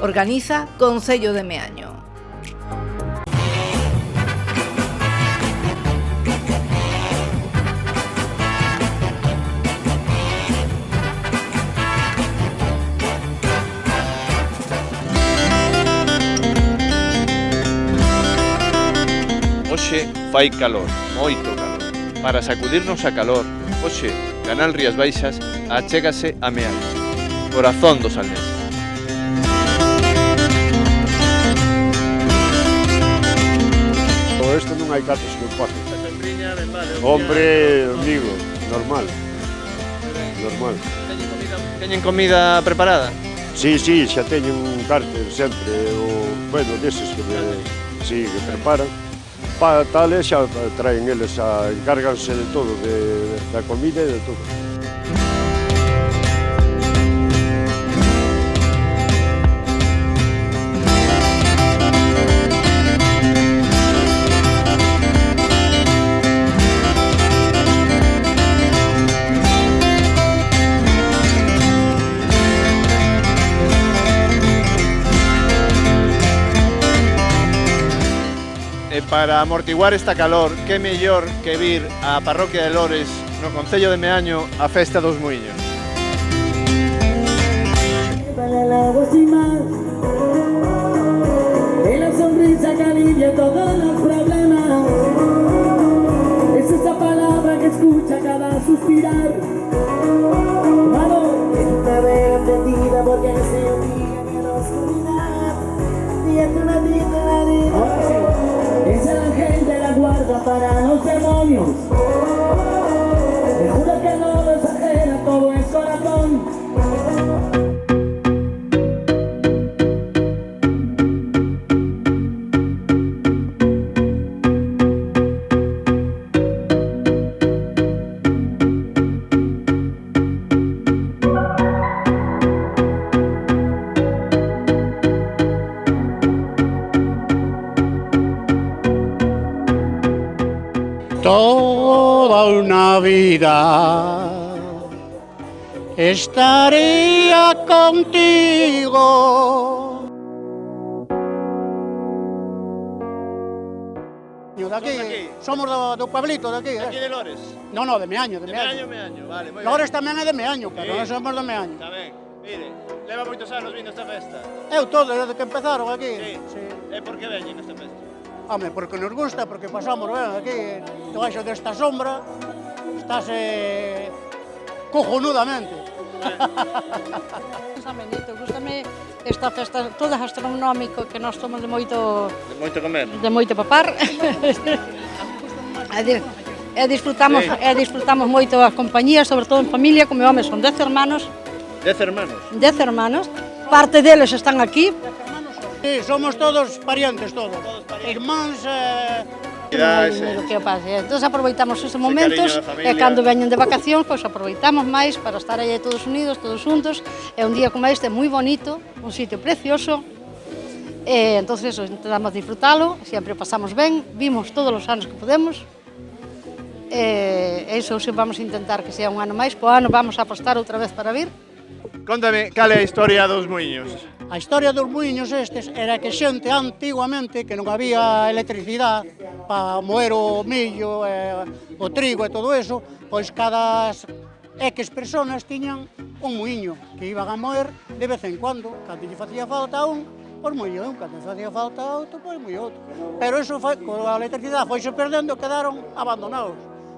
Organiza Concello de Meaño. Hoxe fai calor, moito calor. Para sacudirnos a calor, hoxe, Canal Rías Baixas achégase a Meaño, corazón do Salnés. Isto non hai cartas que importe. A sombriña, ben vale. Hombre, amigo, normal. Normal. Teñen comida preparada? Sí, xa teñen un cárter sempre, bueno, deses que que preparan. Para tal, xa traen eles, encárganse de todo, da comida e de todo. E para amortiguar esta calor, que mellor que vir á parroquia de Lores, no Concello de Meaño, a Festa dos Muiños. Para el agua sin mar, y la sonrisa que alivia todos los problemas, es esa palabra que escucha cada suspirar. Vamos, es una vez entendida porque se obliga a la oscuridad, y es una vida. Es el ángel de la guarda para los demonios. Me juro que no lo exagera, todo es corazón. Toda una vida estaría contigo. De aquí, somos do pueblito de aquí. Aquí de Lores? No, de Meaño, de Meaño. Meaño, vale, moi ben. Lores tamén é de Meaño, pero non somos de Meaño. Está ben, mire, leva moitos anos vindo esta festa. Eu todo, desde que empezaron aquí. Sí. E por que veñen esta festa? Home, porque nos gusta, porque pasamos ben aquí, debaixo desta sombra, estáse cojonudamente. Gústame esta festa toda gastronómica que nós somos de moito comer. De moito papar. E disfrutamos moito a compañía, sobre todo en familia, como home son 10 hermanos. 10 hermanos? 10 hermanos. Parte deles están aquí. Sí, somos todos parientes, todos. Irmáns, O que pasa. Entón aproveitamos estes momentos e cando veñen de vacacións, pois aproveitamos máis para estar aí todos unidos, todos xuntos. É un día como este moi bonito, un sitio precioso. E entonces eso, intentamos disfrutalo, sempre pasamos ben, vimos todos os anos que podemos. E iso se vamos a intentar que sea un ano máis, po ano vamos a apostar outra vez para vir. Contame, cal é a historia dos muiños? A historia dos muiños estes era que xente antiguamente que non había electricidade para moer o millo, o trigo e todo eso, pois cada X personas tiñan un muiño que iban a moer de vez en cando lle facía falta un, pois moía un, cando lle facía falta outro, pois moía outro. Pero iso foi, con a electricidade foise perdendo, quedaron abandonados.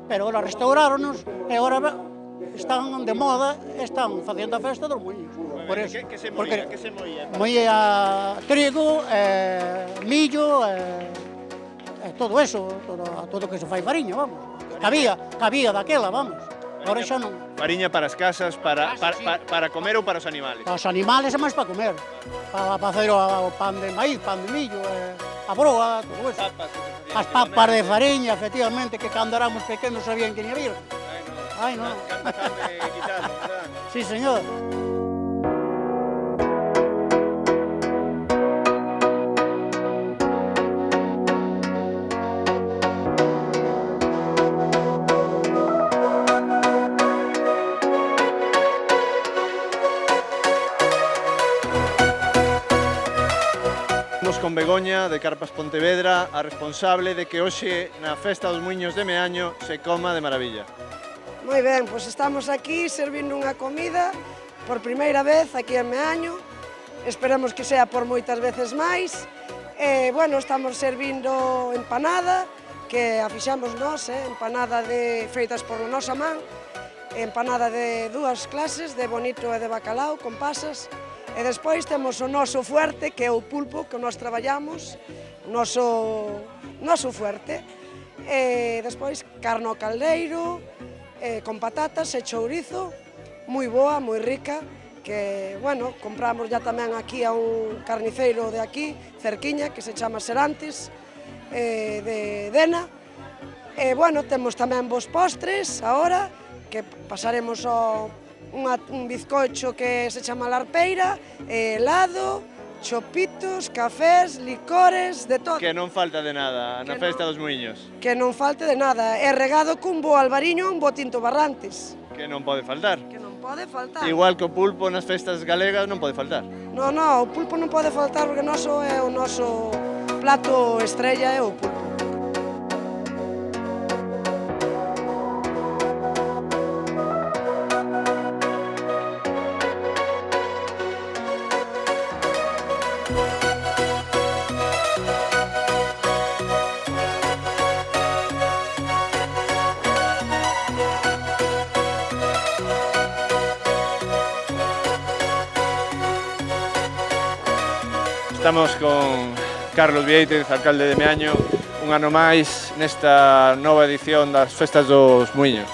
Pero agora restauráronos e agora están de moda, están facendo a festa dos muiños. Por eso, que se moía? Que se moía? Moía trigo, millo, todo eso, todo que se fai fariña, vamos. Cabía daquela, vamos. Agora xa non. Fariña para as casas, para comer ou para os animales? Para os animales é máis para comer. Para facer o pan de maíz, pan de millo, a broa, todo eso. As papas de fariña, efectivamente, que cando éramos pequenos sabían que ia vir. Ai, non. Canta carne quizás, verdad? Sí, señor. Estamos con Begoña de Carpas Pontevedra, a responsable de que hoxe na Festa dos Muiños de Meaño se coma de maravilla. Moi ben, pois estamos aquí servindo unha comida por primeira vez aquí en Meaño. Esperamos que sea por moitas veces máis. Bueno, estamos servindo empanada, que a fixamos nós, empanada feitas por nosa man, empanada de dúas clases, de bonito e de bacalao, con pasas. E despois temos o noso fuerte, que é o pulpo, que nós traballamos, o noso fuerte. E despois carne ao caldeiro, con patatas e chourizo, moi boa, moi rica, que, bueno, compramos ya tamén aquí a un carniceiro de aquí, cerquiña, que se chama Serantes, de Dena. E, bueno, temos tamén vos postres, agora, que pasaremos un bizcocho que se chama Larpeira, helado, chopitos, cafés, licores, de todo. Que non falta de nada na Festa dos Muiños. Que non falte de nada, é regado cun bo albariño e un bo tinto Barrantes. Que non pode faltar. Que non pode faltar. Igual que o pulpo nas festas galegas non pode faltar. No, o pulpo non pode faltar porque o noso plato estrella é o pulpo. Estamos con Carlos Vieitez, alcalde de Meaño, un ano máis nesta nova edición das Festas dos Muiños.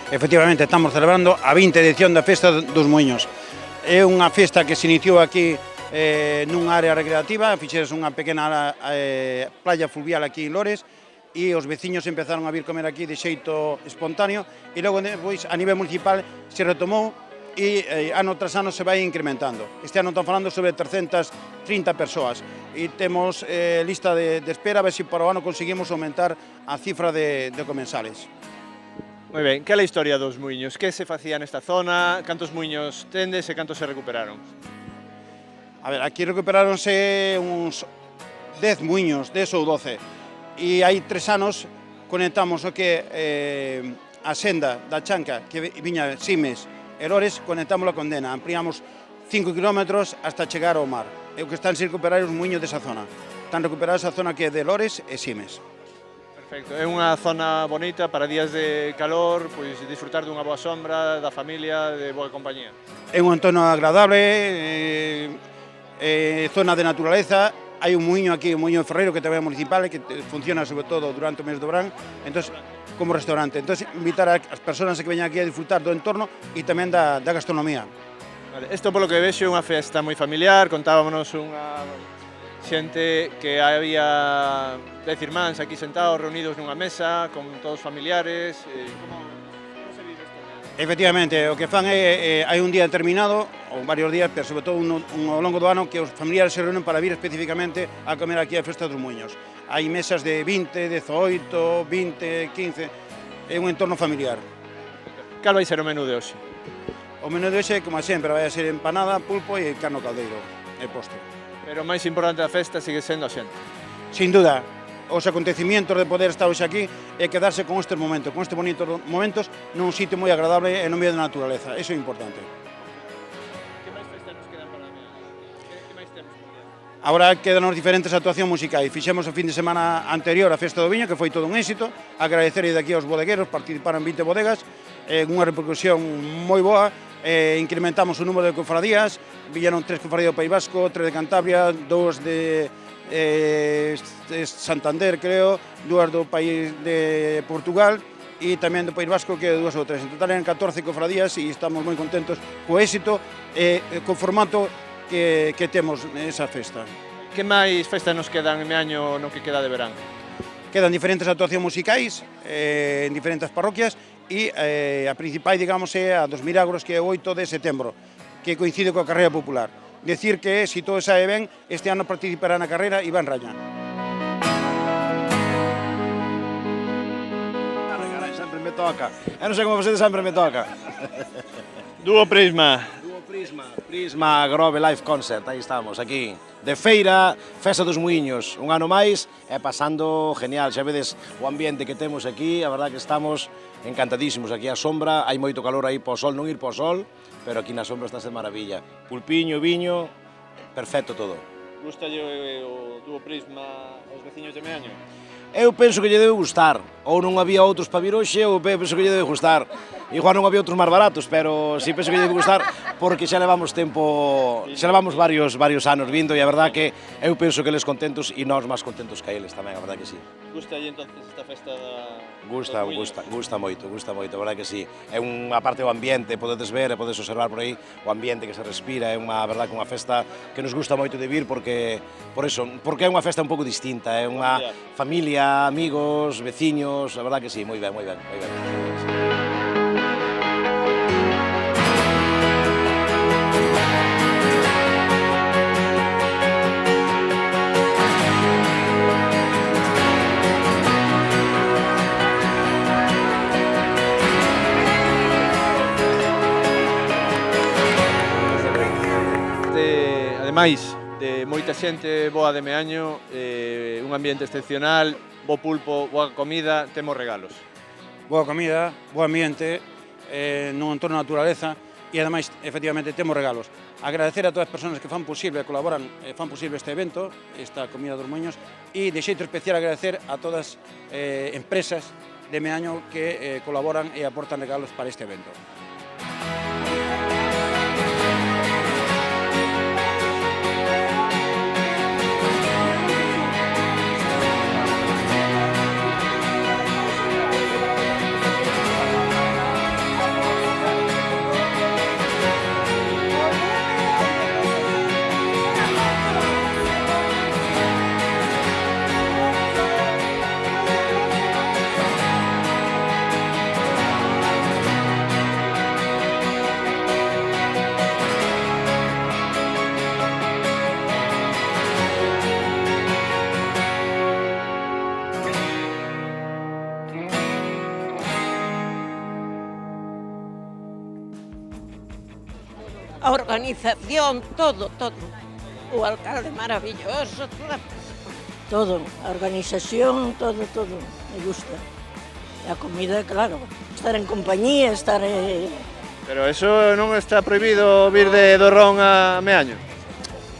Efectivamente, estamos celebrando a 20ª edición da Festa dos Muiños. É unha festa que se iniciou aquí nunha área recreativa, fixeres unha pequena playa fluvial aquí en Lores, e os veciños empezaron a vir comer aquí de xeito espontáneo, e logo depois a nivel municipal se retomou e ano tras ano se vai incrementando. Este ano estamos falando sobre 330 persoas e temos lista de espera a ver se para o ano conseguimos aumentar a cifra de comensales. Moi ben, que é a historia dos muiños? Que se facía nesta zona? Cantos muiños tendes e cantos se recuperaron? A ver, aquí recuperáronse uns 10 muiños, 10 ou 12. E hai 3 anos conectamos o que a senda da Chanca, que viña Simes e Lores, conectámosla con Dena, ampliamos 5 kilómetros hasta chegar ao mar. É o que están sin recuperar os muiños desa zona. Están recuperados a zona que é de Lores e Simes. Perfecto, é unha zona bonita para días de calor, pois disfrutar dunha boa sombra, da familia, de boa compañía. É un entorno agradable, zona de naturaleza. Hai un muiño aquí, un muiño de Ferreiro, que tamén é municipal, que funciona sobre todo durante o mes do verán, entón, como restaurante. Entón, invitar as persoas que veñan aquí a disfrutar do entorno e tamén da gastronomía. Vale, isto polo que vexo é unha festa moi familiar, contábamos unha xente que había 10 irmáns aquí sentados, reunidos nunha mesa, con todos familiares. Como se vive isto? Efectivamente, o que fan é hai un día determinado, ou varios días, pero sobre todo ao longo do ano, que os familiares se reúnen para vir especificamente a comer aquí a Festa dos Muiños. Hai mesas de 20, 18, 20, 15, é un entorno familiar. Cal vai ser o menú de hoxe? O menú de hoxe, como sempre, vai a ser empanada, pulpo e carne ao caldeiro, e postre. Pero o máis importante da festa sigue sendo a xente. Sin duda, os acontecimientos de poder estar hoxe aquí e quedarse con estes momentos, con estes bonitos momentos, nun sitio moi agradable e no medio da naturaleza. Eso é importante. Que máis festas nos quedan para Meaño? Que máis temos por diante? Agora quedan os diferentes actuacións musicais. Fixemos o fin de semana anterior a Festa do Viño, que foi todo un éxito. Agradecerlle daqui aos bodegueros, participaron 20 bodegas, unha repercusión moi boa. Incrementamos o número de cofradías, viñeron 3 cofradías do País Vasco, 3 de Cantabria, 2 de Santander, creo, 2 do país de Portugal e tamén do País Vasco, que 2 ou 3. En total eran 14 cofradías e estamos moi contentos co éxito e co formato que temos nesa festa. Que máis festas nos quedan en Meaño no que queda de verán? Quedan diferentes actuacións musicais en diferentes parroquias e a principal, digamos, é a dos Milagros, que é o 8 de setembro, que coincide coa carreira popular. Decir que, se todo sae ben, este ano participará na carreira Iván Raña. Sempre me toca. Eu non sei como você sempre me toca. Dúo Prisma. Prisma Grove Live Concert, aí estamos, aquí. De feira, Festa dos Muiños, un ano máis, e pasando genial, xa vedes o ambiente que temos aquí, a verdad que estamos encantadísimos aquí á sombra, hai moito calor aí po sol, non ir po sol, pero aquí na sombra está de maravilla. Pulpiño, viño, perfecto todo. Gustalle o dúo Prisma aos veciños de Meaño? Eu penso que lle debe gustar, ou non había outros para vir hoxe, ou penso que lle debe gustar. Igual non había outros máis baratos, pero sí penso que lle debe gustar, porque xa levamos tempo, xa levamos varios anos vindo, e a verdad que eu penso que eles contentos e nós máis contentos que eles tamén, a verdad que sí. Gustalle entonces esta festa da... Gusta moito, a verdad que sí. É unha parte do ambiente, podedes ver e podedes observar por aí o ambiente que se respira, é unha verdad que unha festa que nos gusta moito de vir porque é unha festa un pouco distinta, é unha familia, amigos, veciños, a verdad que sí, moi ben, moi ben, moi ben. Ademais de moita xente boa de Meaño, un ambiente excepcional, bo pulpo, boa comida, temos regalos. Boa comida, bo ambiente, nun entorno de naturaleza e ademais, efectivamente, temos regalos. Agradecer a todas as persoas que fan posible, colaboran, fan posible este evento, esta comida dos Muiños, e de xeito especial agradecer a todas as empresas de Meaño que colaboran e aportan regalos para este evento. A organización, todo. O alcalde maravilloso, todo. A organización, todo. Me gusta. E a comida, claro. Estar en compañía, estar... Pero eso non está prohibido vir de Dorrón a Meaño?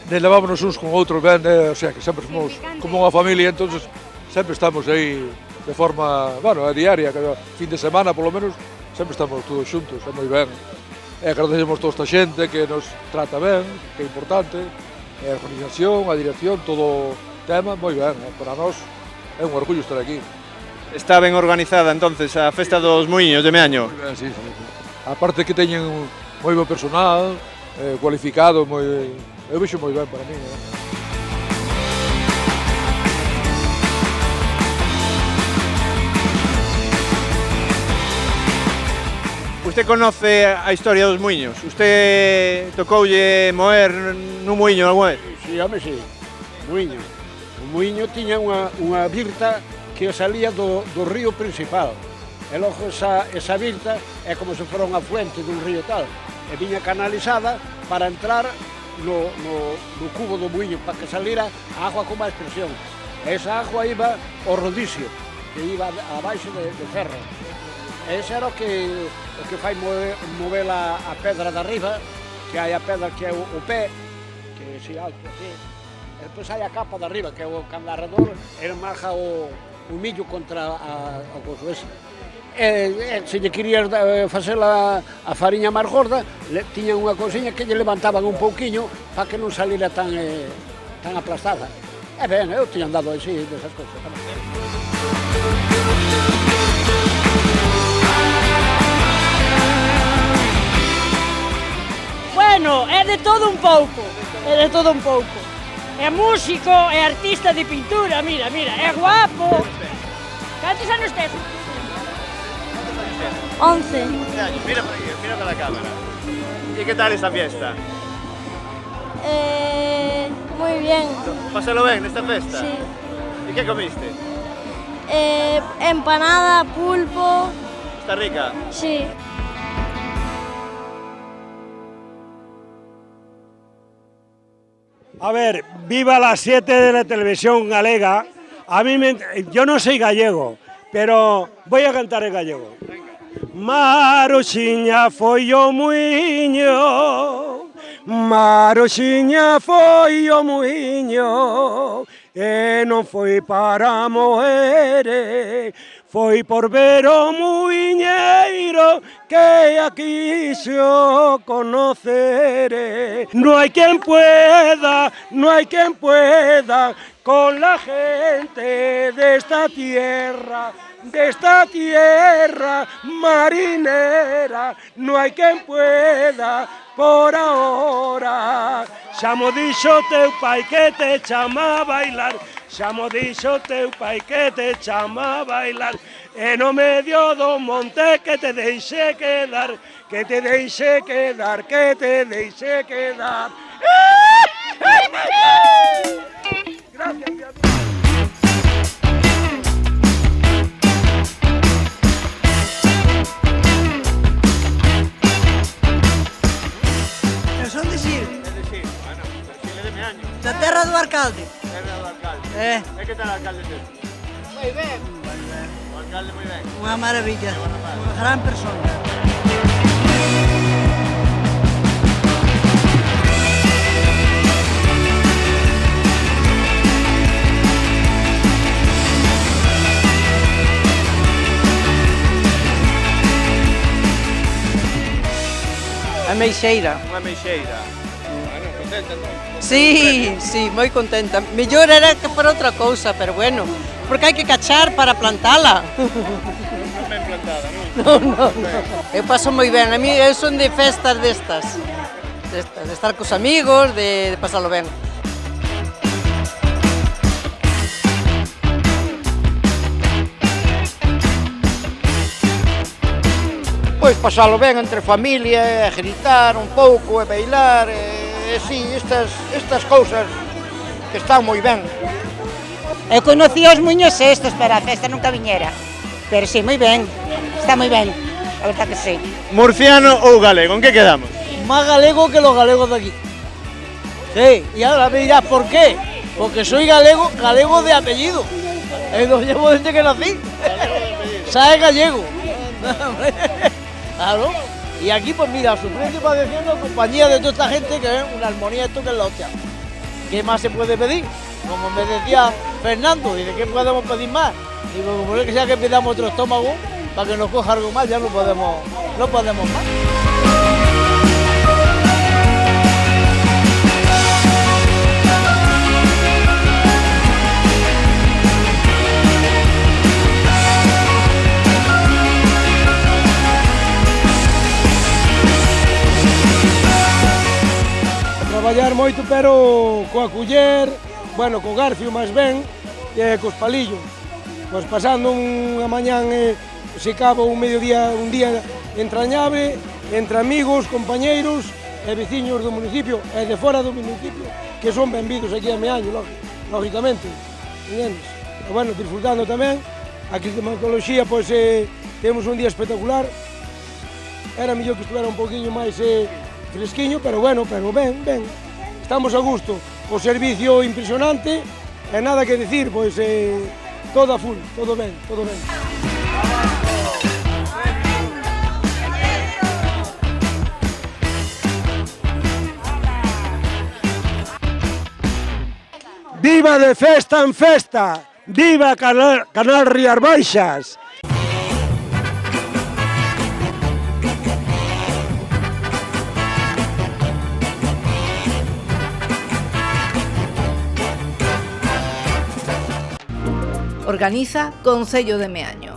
Levámonos uns con outros ben, o sea, que sempre somos como unha familia, entonces sempre estamos aí de forma, bueno, diaria, cada fin de semana, polo menos, sempre estamos todos xuntos, é moi ben. E agradecemos toda esta xente que nos trata ben, que é importante, a organización, a dirección, todo o tema, moi ben, para nós é un orgullo estar aquí. Está ben organizada, entonces, a Festa dos Muiños de Meaño? Moi ben, sí. Aparte que teñen moi bo personal, cualificado, eu vexo moi ben para mí. Usted conoce a historia dos muiños? Usted tocoulle moer nun muiño algunha vez? Si, home, si. Muiño. O muiño tiña unha virta que salía do río principal. E logo esa virta é como se fora unha fuente dun río tal. E viña canalizada para entrar no cubo do muiño para que salira a agua con máis presión. E esa agua iba ao rodicio, que iba abaixo de ferro. Ese era o que fai mover a pedra de arriba, que hai a pedra que é o pé, que é así alto, así. E depois hai a capa de arriba, que é o candarredor, e marja o millo contra o coso ese. E se lle querías facer a fariña máis gorda, tiñan unha cousiña que lle levantaban un pouquiño para que non salira tan aplastada. E ben, eu tiñan dado así desas cousas tamén. Bueno, é de todo un pouco, É músico, é artista de pintura, mira, é guapo. Cantos anos tes? 11. Mira por aquí, mira para la cámara. ¿Y qué tal esta fiesta? Muy bien. ¿Pásalo bien esta fiesta? Sí. ¿Y qué comiste? Empanada, pulpo. ¿Está rica? Sí. A ver, viva las 7 de la televisión galega. Yo no soy gallego, pero voy a cantar en gallego. Maroxiña foi o muiño, Maroxiña foi o muiño, e non foi para moere, foi por ver o muiñeiro que aquí xo conocere. No hai quen pueda con la gente de esta tierra marinera, no hai quen pueda por ahora. Xa mo dixo teu pai que te chama a bailar, xa mo dixo teu pai que te chama a bailar, e no medio do monte que te deixe quedar, que te deixe quedar, que te deixe quedar. Gracias, mi amigo. Son de Xil. É de Xil, bueno, Xil é de Meaño. Da terra do alcalde. Terra do alcalde. É. E que tal o alcalde teu? Moi ben. O alcalde moi ben. Unha maravilla, unha gran persona. A meixeira. Unha meixeira. Bueno, contenta, non? Sí, sí, moi contenta. Mellor era que para outra cousa, pero bueno, porque hai que cachar para plantala. Non ben plantada, non? Non. Eu paso moi ben, a mí eu son de festas destas. De estar cos amigos, de pasalo ben. Pois pasalo ben entre familia, e gritar un pouco, e bailar, e si, estas cousas que están moi ben. Eu conocí os muiños estes, pero a festa nunca viñera. Pero si, moi ben, está moi ben, a verdad que sí. Murciano ou galego, en que quedamos? Más galego que los galegos de aquí. Sí, y ahora me dirás por qué. Porque soy galego de apellido. Lo llevo desde que nací. ¿Sabes gallego? Claro. Y aquí, pues mira, sufriendo y padeciendo, compañía de toda esta gente, que es una armonía, esto que es la hostia. ¿Qué más se puede pedir? Como me decía Fernando, ¿y de qué podemos pedir más? Digo, como es que sea que pidamos otro estómago, para que nos coja algo más, ya no podemos más. Traballar moito, pero coa culler, bueno, co garfio máis ben, e cos palillos. Pois pasando unha mañán, se cabo un mediodía, un día entrañable, entre amigos, compañeiros e veciños do municipio e de fora do municipio, que son benvidos aquí a Meaño, lógicamente. E bueno, disfrutando tamén. A climatoloxía, pois, temos un día espectacular. Era mellor que estuvera un poquinho máis fresquiño, pero bueno, pero ben. Estamos a gusto. O servicio impresionante, e nada que decir, pois todo a full, todo ben. Viva de festa en festa! Viva Canal Rías Baixas! Organiza Concello de Meaño.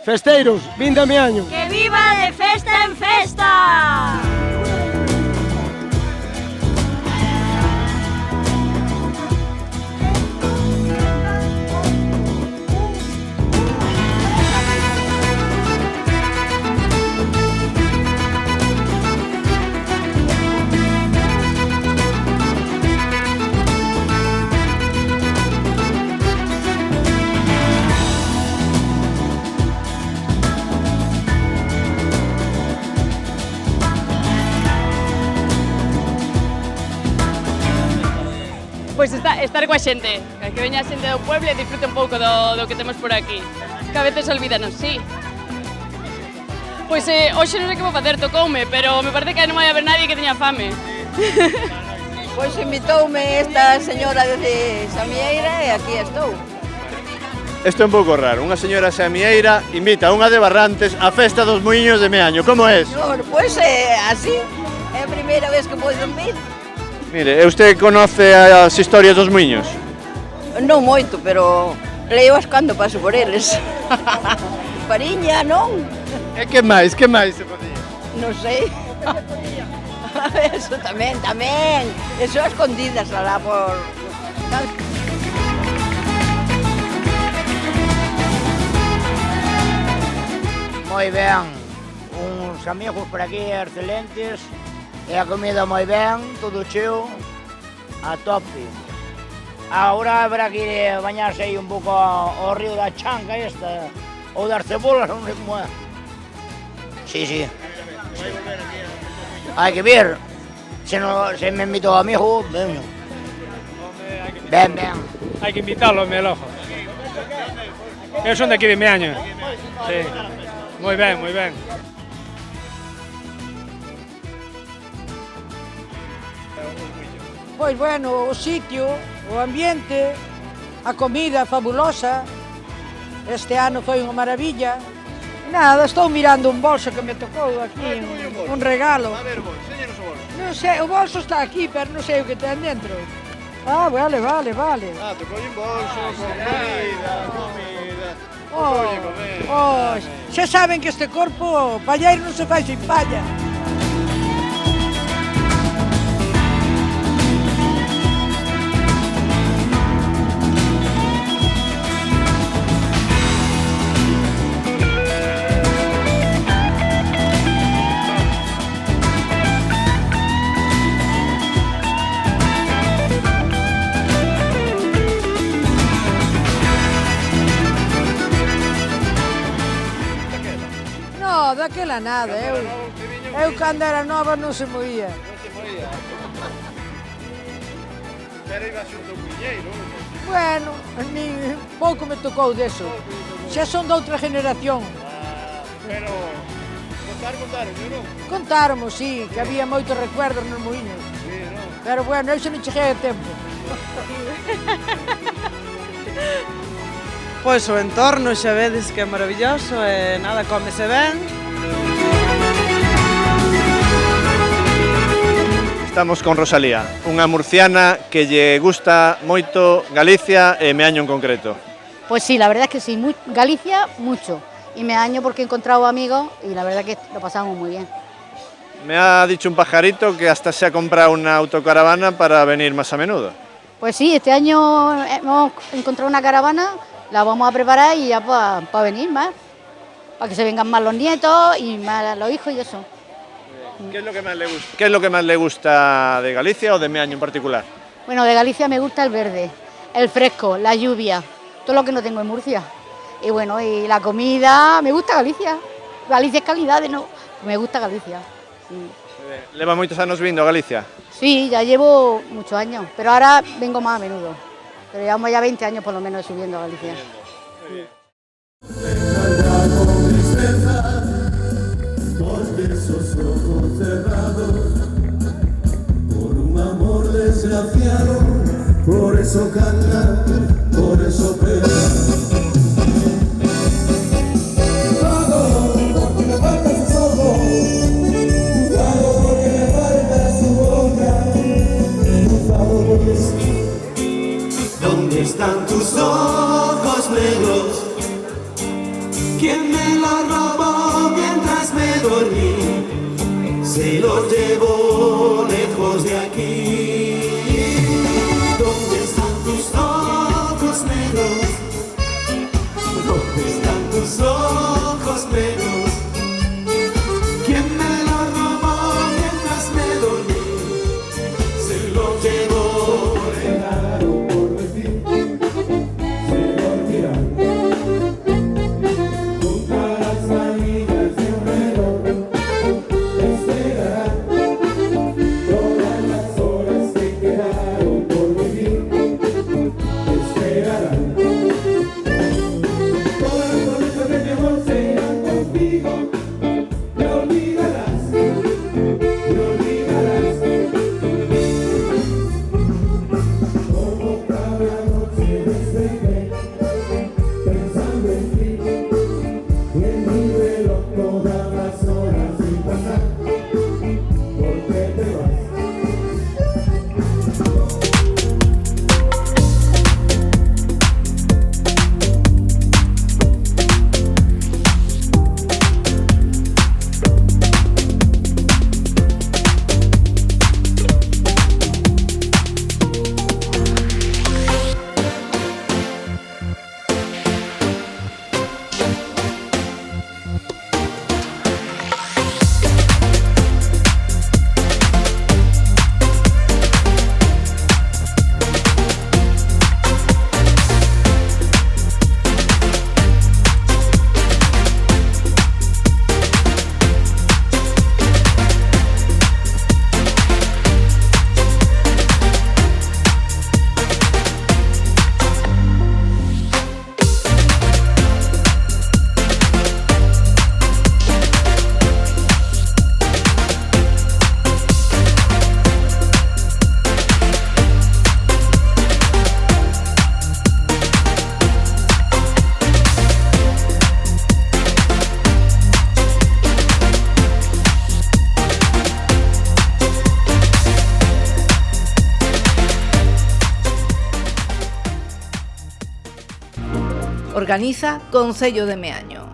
Festeiros, vinde a Meaño. ¡Que viva de festa en festa! estar coa xente, que veña a xente do pueblo e disfrute un pouco do que temos por aquí, que a veces olvídanos, sí. Pois hoxe non sei que vou facer, tocoume, pero me parece que non vai haber nadie que teña fame. Pois invitoume esta señora de Samieira e aquí estou. Isto é un pouco raro, unha señora samieira invita a unha de Barrantes á festa dos muiños de Meaño, como é? Pois así, é a primeira vez que podo vir. Mire, usted conoce as historias dos muiños? Non moito, pero leo as cando paso por eles. Fariña, non? E que máis se facía? Non sei. Eso tamén. Eso a escondidas alá por... Moi ben, uns amigos por aquí excelentes, e a comida moi ben, todo cheo, a tope. Agora habrá que ir a bañarse aí un pouco ao río da Chanca esta, ou das Cebolas, non sei como é. Sí. Hai que ver, se me invito o amigo, veño. Ben. Hai que invitalo, meu ojo. Eu son de aquí de Meaño. Sí. Moi ben. Pois bueno, o sitio, o ambiente, a comida fabulosa. Este ano foi unha maravilla. Nada, estou mirando un bolso que me tocou aquí, un regalo. A ver, enséñanos o bolso. Non sei, o bolso está aquí, pero non sei o que ten dentro. Ah, vale. Ah, tocou un bolso, comida. Xa saben que este corpo palleiro non se fai sin palla. Daquela nada, eu cando era nova non se moía. Pero iba xunto o cuñeiro. Bueno, pouco me tocou deso. Xa son de outra generación. Pero contaron, non? Contáronmo, sí, que había moitos recuerdos nos muiños. Sí, non? Pero bueno, eu xa non cheguei a tempo. Pois o entorno xa vedes que é maravilloso e nada, cómese ben. Estamos con Rosalía, unha murciana que lle gusta moito Galicia e Meaño en concreto. Pues sí, la verdad es que sí, Galicia mucho. Y Meaño porque he encontrado amigos y la verdad que lo pasamos muy bien. Me ha dicho un pajarito que hasta se ha comprado una autocaravana para venir más a menudo. Pues sí, este año hemos encontrado una caravana, la vamos a preparar y ya para venir más. Para que se vengan más los nietos y más los hijos y eso. ¿Qué es lo que más le gusta? ¿Qué es lo que más le gusta de Galicia o de Meaño en particular? Bueno, de Galicia me gusta el verde, el fresco, la lluvia, todo lo que no tengo en Murcia. Y bueno, y la comida, me gusta Galicia. Galicia es calidad, ¿no? Me gusta Galicia. Sí. ¿Leva moitos anos vindo a Galicia? Sí, ya llevo muchos años, pero ahora vengo más a menudo. Pero llevamos ya 20 años por lo menos subiendo a Galicia. Muy bien. Porque esos ojos cerrados, por un amor desgraciado, por eso canta, por eso pega. Cuidado, porque me faltan sus ojos, cuidado porque me falta su boca, por favor. ¿Dónde están tus ojos negros? ¿Quién me los robó mientras me dormí? Se los llevó lejos de aquí. ¿Dónde están tus ojos negros? ¿Dónde están tus ojos negros? ¿Quién me los robó mientras me dormí? Se los llevó lejos por decir. Se dormirán. Organiza Concello de Meaño.